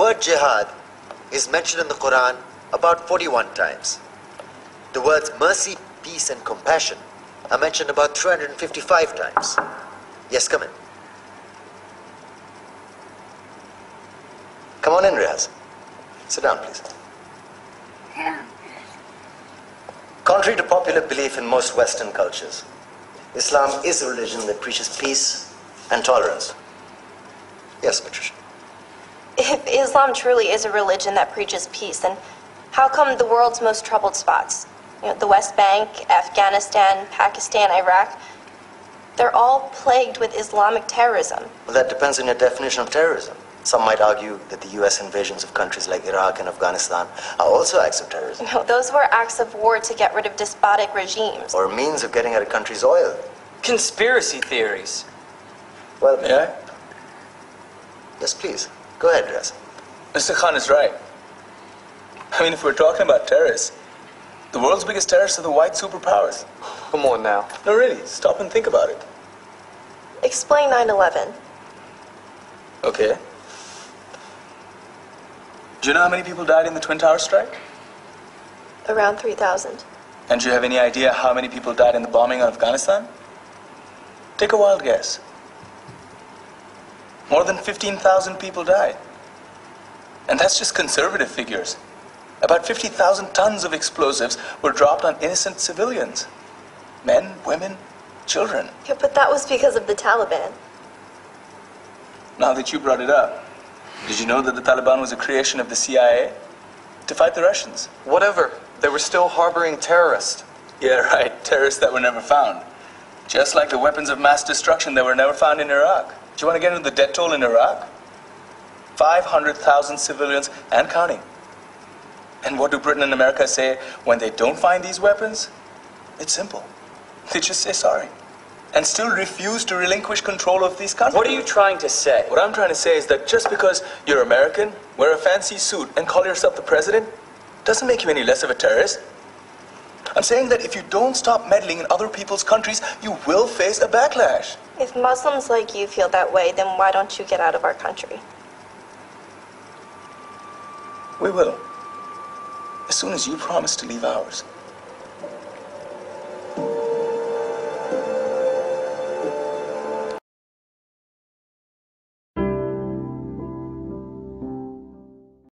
word jihad is mentioned in the Quran about 41 times. The words mercy, peace, and compassion are mentioned about 355 times. Yes, come in. Come on in, Riaz. Sit down, please. Contrary to popular belief in most Western cultures, Islam is a religion that preaches peace and tolerance. Yes, Patricia. If Islam truly is a religion that preaches peace, then how come the world's most troubled spots, the West Bank, Afghanistan, Pakistan, Iraq, they're all plagued with Islamic terrorism? Well, that depends on your definition of terrorism. Some might argue that the US invasions of countries like Iraq and Afghanistan are also acts of terrorism. No, those were acts of war to get rid of despotic regimes. Or a means of getting at a country's oil. Conspiracy theories. Well, Yeah? Yes, please. Go ahead, Riaz. Mr. Khan is right. I mean, if we're talking about terrorists, the world's biggest terrorists are the white superpowers. Come on now. No, really, stop and think about it. Explain 9/11. Okay. Do you know how many people died in the Twin Towers strike? Around 3,000. And do you have any idea how many people died in the bombing of Afghanistan? Take a wild guess. More than 15,000 people died. And that's just conservative figures. About 50,000 tons of explosives were dropped on innocent civilians. Men, women, children. Yeah, but that was because of the Taliban. Now that you brought it up, did you know that the Taliban was a creation of the CIA to fight the Russians? Whatever. They were still harboring terrorists. Yeah, right. Terrorists that were never found. Just like the weapons of mass destruction that were never found in Iraq. Do you want to get into the death toll in Iraq? 500,000 civilians and counting. And what do Britain and America say when they don't find these weapons? It's simple. They just say sorry. And still refuse to relinquish control of these countries. What are you trying to say? What I'm trying to say is that just because you're American, wear a fancy suit, and call yourself the president, doesn't make you any less of a terrorist. I'm saying that if you don't stop meddling in other people's countries, you will face a backlash. If Muslims like you feel that way, then why don't you get out of our country? We will. As soon as you promise to leave ours.